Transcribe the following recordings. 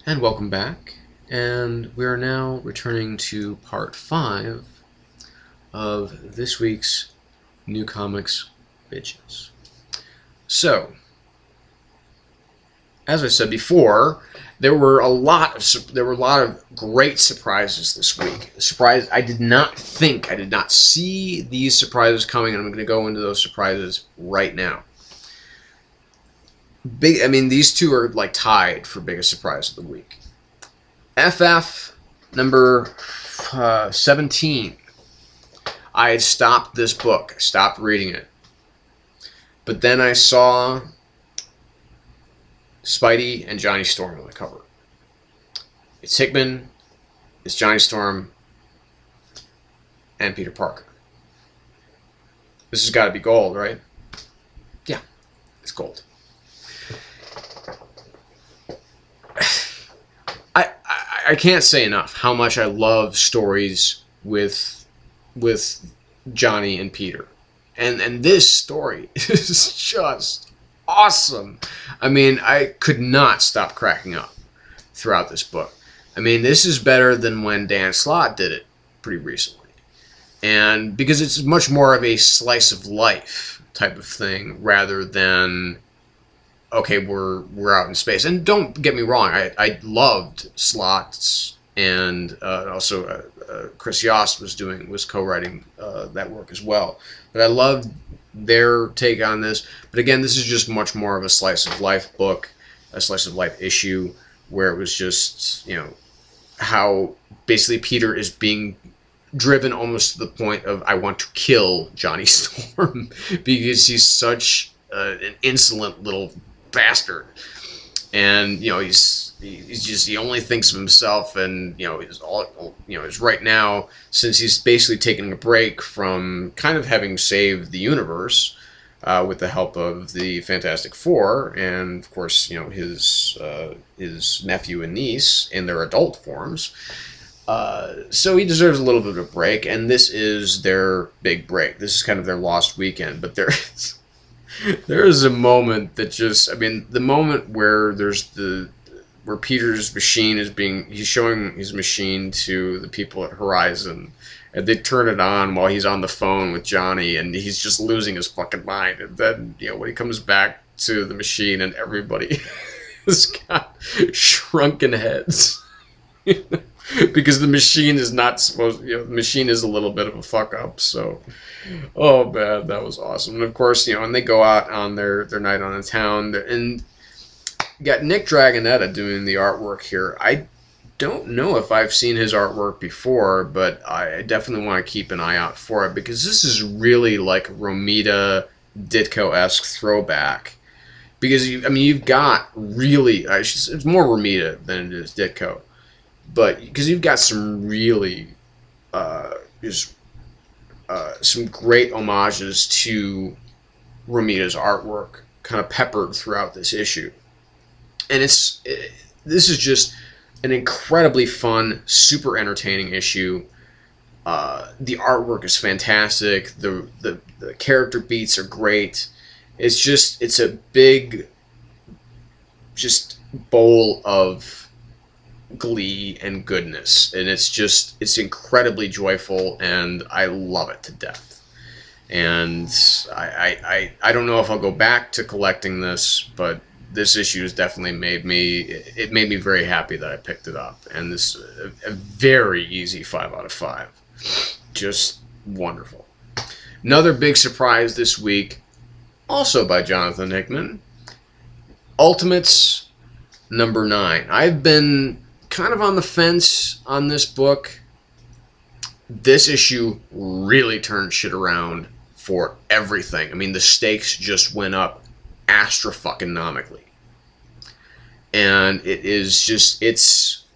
And welcome back. And we are now returning to part 5 of this week's New Comics Bitches. So, as I said before, there were a lot of great surprises this week. I did not see these surprises coming, and I'm going to go into those surprises right now. These two are like tied for biggest surprise of the week. FF number 17. I had stopped this book. I stopped reading it. But then I saw Spidey and Johnny Storm on the cover. It's Hickman, it's Johnny Storm, and Peter Parker. This has got to be gold, right? Yeah, it's gold. I can't say enough how much I love stories with Johnny and Peter. And this story is just awesome. I mean, I could not stop cracking up throughout this book. I mean, this is better than when Dan Slott did it pretty recently. And because it's much more of a slice of life type of thing rather than, okay, we're out in space. And don't get me wrong, I loved Slott's, and also Chris Yost was co-writing that work as well. But I loved their take on this. But again, this is just much more of a slice of life book, a slice of life issue, where it was just, you know, how basically Peter is being driven almost to the point of, I want to kill Johnny Storm because he's such an insolent little bastard, and you know he only thinks of himself, and is right now, since he's basically taking a break from kind of having saved the universe with the help of the Fantastic Four, and of course his nephew and niece in their adult forms. So he deserves a little bit of a break, and this is their big break. This is kind of their lost weekend, but there is a moment that the moment where where Peter's machine he's showing his machine to the people at Horizon, and they turn it on while he's on the phone with Johnny, and he's just losing his fucking mind. And then, when he comes back to the machine and everybody has got shrunken heads. Because the machine is not supposed, the machine is a little bit of a fuck up. So, oh man, that was awesome. And of course, and they go out on their night on the town, and you got Nick Dragonetta doing the artwork here. I don't know if I've seen his artwork before, but I definitely want to keep an eye out for it, because this is really like Romita Ditko-esque throwback. Because you've got really, it's more Romita than it is Ditko. But because you've got some really some great homages to Romita's artwork kind of peppered throughout this issue. And this is just an incredibly fun, super entertaining issue. The artwork is fantastic. The character beats are great. It's a big just bowl of glee and goodness, and it's incredibly joyful, and I love it to death. And I don't know if I'll go back to collecting this, but this issue has definitely made me very happy that I picked it up. And this is a very easy 5 out of 5. Just wonderful. Another big surprise this week, also by Jonathan Hickman, Ultimates number 9. I've been kind of on the fence on this book. This issue really turned shit around for everything. I mean, the stakes just went up astrofucking-nomically. And it is just, it's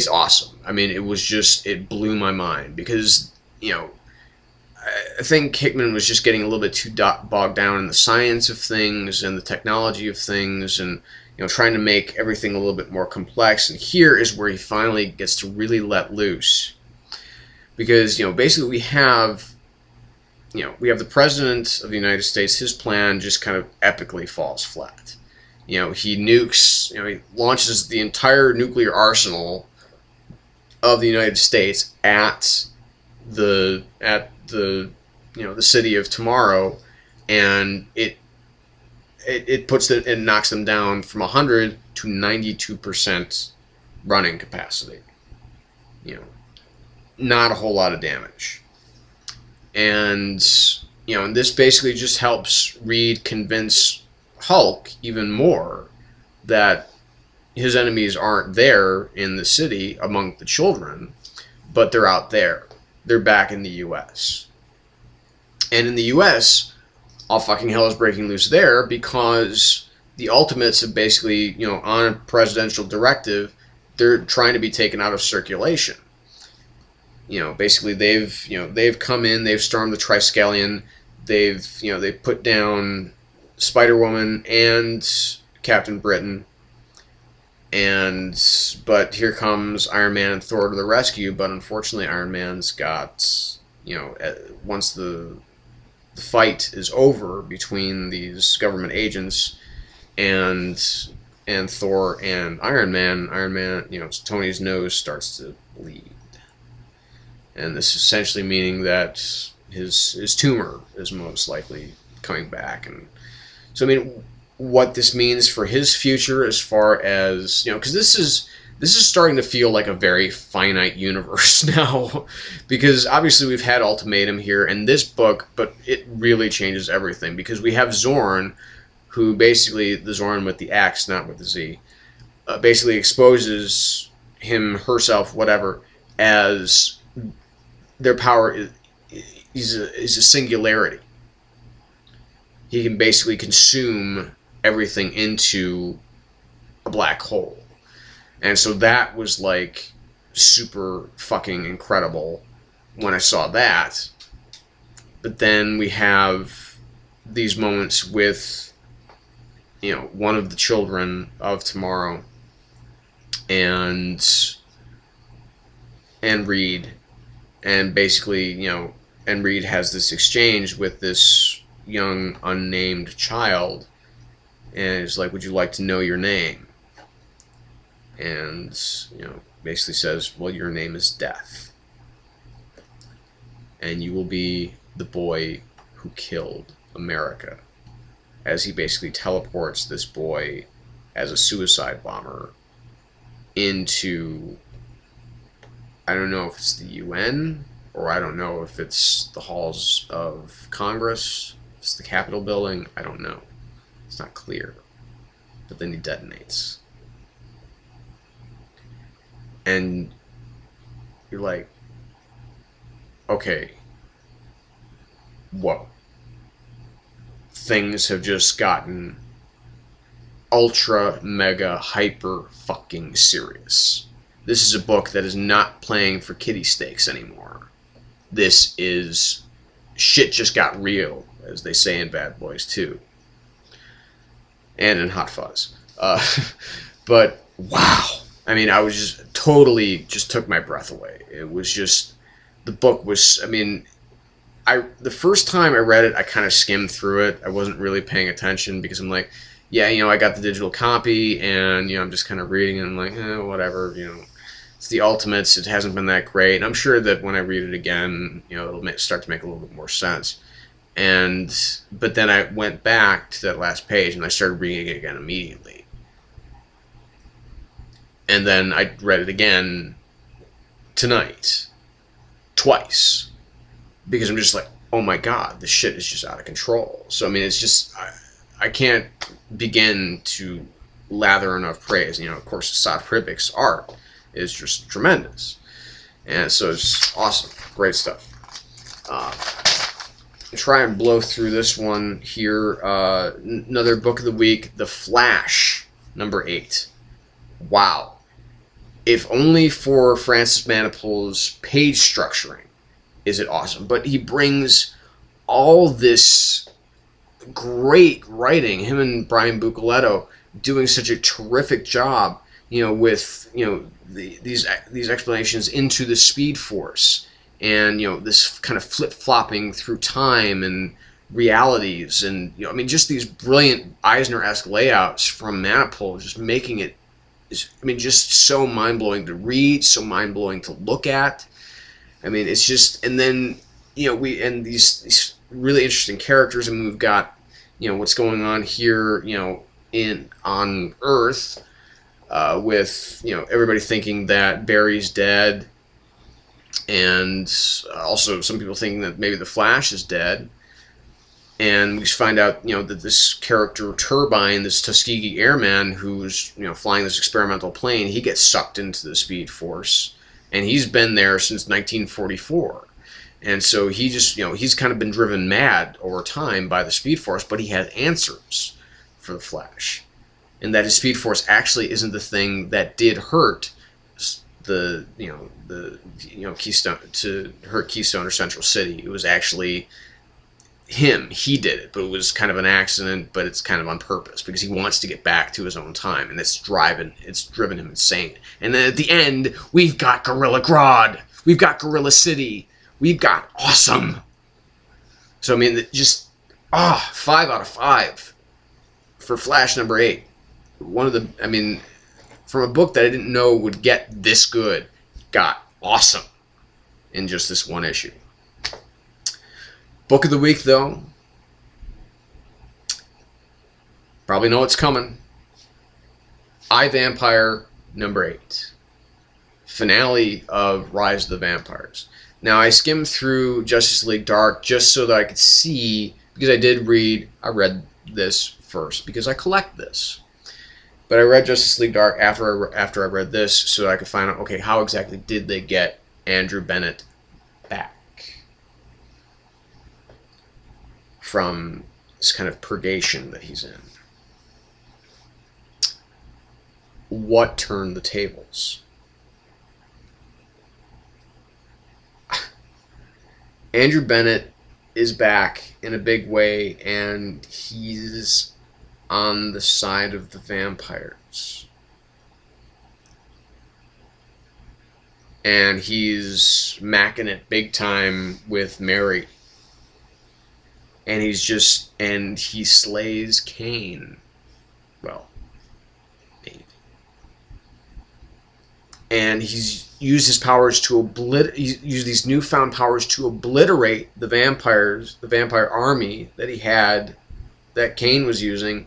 awesome. I mean, it blew my mind, because, I think Hickman was just getting a little bit too bogged down in the science of things and the technology of things, and trying to make everything a little bit more complex. And here is where he finally gets to really let loose. Because, basically we have the President of the United States, his plan just kind of epically falls flat. He nukes, he launches the entire nuclear arsenal of the United States at the the city of tomorrow, and it knocks them down from 100 to 92% running capacity. Not a whole lot of damage. And and this basically just helps Reed convince Hulk even more that his enemies aren't there in the city among the children, but they're out there. They're back in the U.S. And in the U.S., all fucking hell is breaking loose there because the Ultimates have basically, on a presidential directive, they're trying to be taken out of circulation. Basically they've come in, they've stormed the Triskelion, they've put down Spider-Woman and Captain Britain, but here comes Iron Man and Thor to the rescue. But unfortunately, Iron Man's got, once the fight is over between these government agents and Thor and Iron Man, Tony's nose starts to bleed, and this is essentially meaning that his tumor is most likely coming back. And so, what this means for his future, as far as, because this is starting to feel like a very finite universe now, because obviously we've had Ultimatum here in this book, but it really changes everything, because we have Zorn, who basically, the Zorn with the axe, not with the Z, basically exposes him, herself, whatever, as their power is a singularity. He can basically consume everything into a black hole. And so that was like super fucking incredible when I saw that. But then we have these moments with, one of the children of tomorrow and Reed, and basically, and Reed has this exchange with this young unnamed child, and it's like, would you like to know your name? And basically says, well, your name is Death, and you will be the boy who killed America, as he basically teleports this boy as a suicide bomber into, I don't know if it's the UN, or I don't know if it's the halls of Congress, if it's the Capitol building, I don't know. It's not clear. But then he detonates. And you're like, okay, whoa. Things have just gotten ultra, mega, hyper fucking serious. This is a book that is not playing for kiddie stakes anymore. This is shit just got real, as they say in Bad Boys 2. And in Hot Fuzz. But, wow. I was just totally, just took my breath away. It was just, the book was, the first time I read it, I kind of skimmed through it. I wasn't really paying attention, because I'm like, yeah, I got the digital copy, and, I'm just kind of reading it, and I'm like, whatever, it's the Ultimates, it hasn't been that great. And I'm sure that when I read it again, it'll start to make a little bit more sense. But then I went back to that last page, and I started reading it again immediately. And then I read it again tonight, twice, because I'm just like, oh my god, this shit is just out of control. So, it's just, I can't begin to lather enough praise. Of course, Saad Pribik's art is just tremendous. And so it's awesome. Great stuff. Try and blow through this one here. Another book of the week, The Flash, number 8. Wow. If only for Francis Manapul's page structuring is it awesome. But he brings all this great writing. Him and Brian Bucoletto doing such a terrific job, with, these explanations into the Speed Force, and, this kind of flip-flopping through time, and, realities, and I mean, just these brilliant Eisner-esque layouts from Manipul, just making it, I mean, just so mind-blowing to read, so mind-blowing to look at. I mean, it's just, and then and these really interesting characters, and we've got what's going on here on Earth, with everybody thinking that Barry's dead, and also some people thinking that maybe the Flash is dead. And we find out, that this character Turbine, this Tuskegee airman who's, flying this experimental plane, he gets sucked into the Speed Force, and he's been there since 1944. And so he just, he's kind of been driven mad over time by the Speed Force, but he has answers for the Flash, and that his Speed Force actually isn't the thing that did hurt the Keystone, to hurt Keystone or Central City. It was actually him. He did it, but it was kind of an accident, but it's kind of on purpose because he wants to get back to his own time, and it's driven him insane. And then at the end, we've got Gorilla Grodd, we've got Gorilla City, we've got awesome. So I mean, just 5 out of 5 for Flash number 8. One of the, I mean, from a book that I didn't know would get this good, got awesome in just this one issue. Book of the week, though, probably know what's coming. I, Vampire number 8. Finale of Rise of the Vampires. Now, I skimmed through Justice League Dark just so that I could see, because I read this first because I collect this. But I read Justice League Dark after I read this so that I could find out, okay, how exactly did they get Andrew Bennett back from this kind of purgation that he's in? What turned the tables? Andrew Bennett is back in a big way, and he's on the side of the vampires. And he's macking it big time with Mary. And he slays Kane. Well, maybe. And he's used his powers to use these newfound powers to obliterate the vampires, the vampire army that he had, that Kane was using,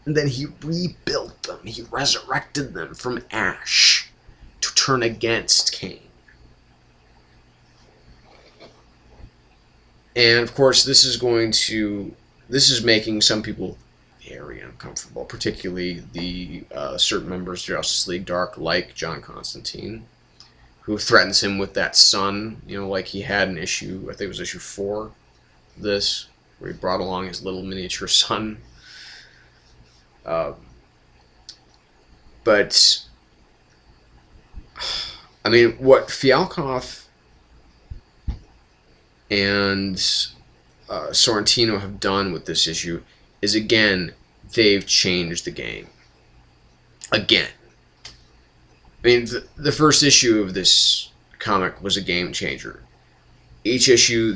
and then he rebuilt them. He resurrected them from ash to turn against Kane. And of course, this is making some people very uncomfortable, particularly the certain members of Justice League Dark, like John Constantine, who threatens him with that sun, like he had in issue, I think it was issue 4, this, where he brought along his little miniature son. But, I mean, what Fialkov and Sorrentino have done with this issue is, again, they've changed the game. Again. I mean, the first issue of this comic was a game changer. Issue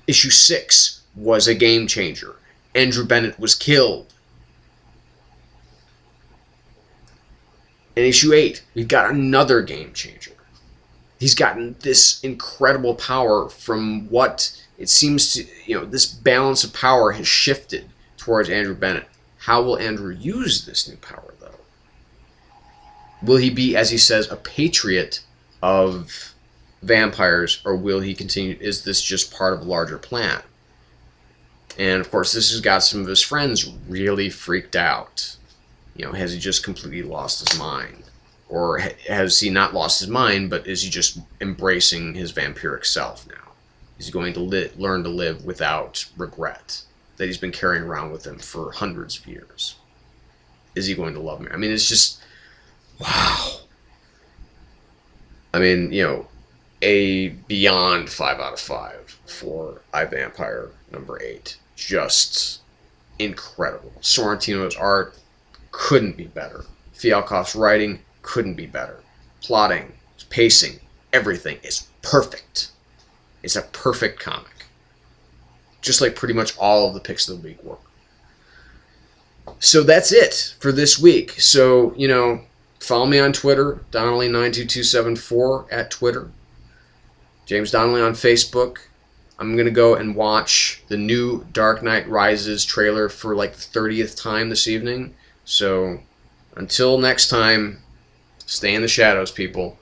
6 was a game changer. Andrew Bennett was killed. In issue 8, we've got another game changer. He's gotten this incredible power from what it seems to, this balance of power has shifted towards Andrew Bennett. How will Andrew use this new power, though? Will he be, as he says, a patriot of vampires, or will he continue, is this just part of a larger plan? And, of course, this has got some of his friends really freaked out. Has he just completely lost his mind? Or has he not lost his mind, but is he just embracing his vampiric self now? Is he going to learn to live without regret that he's been carrying around with him for hundreds of years? Is he going to love me? I mean, it's just, wow. I mean, a beyond 5 out of 5 for I, Vampire number 8. Just incredible. Sorrentino's art couldn't be better. Fialkov's writing couldn't be better. Plotting, pacing, everything is perfect. It's a perfect comic. just like pretty much all of the picks of the week were. So that's it for this week. So, you know, follow me on Twitter, Donnelly92274 at Twitter. James Donnelly on Facebook. I'm going to go and watch the new Dark Knight Rises trailer for like the 30th time this evening. So until next time, stay in the shadows, people.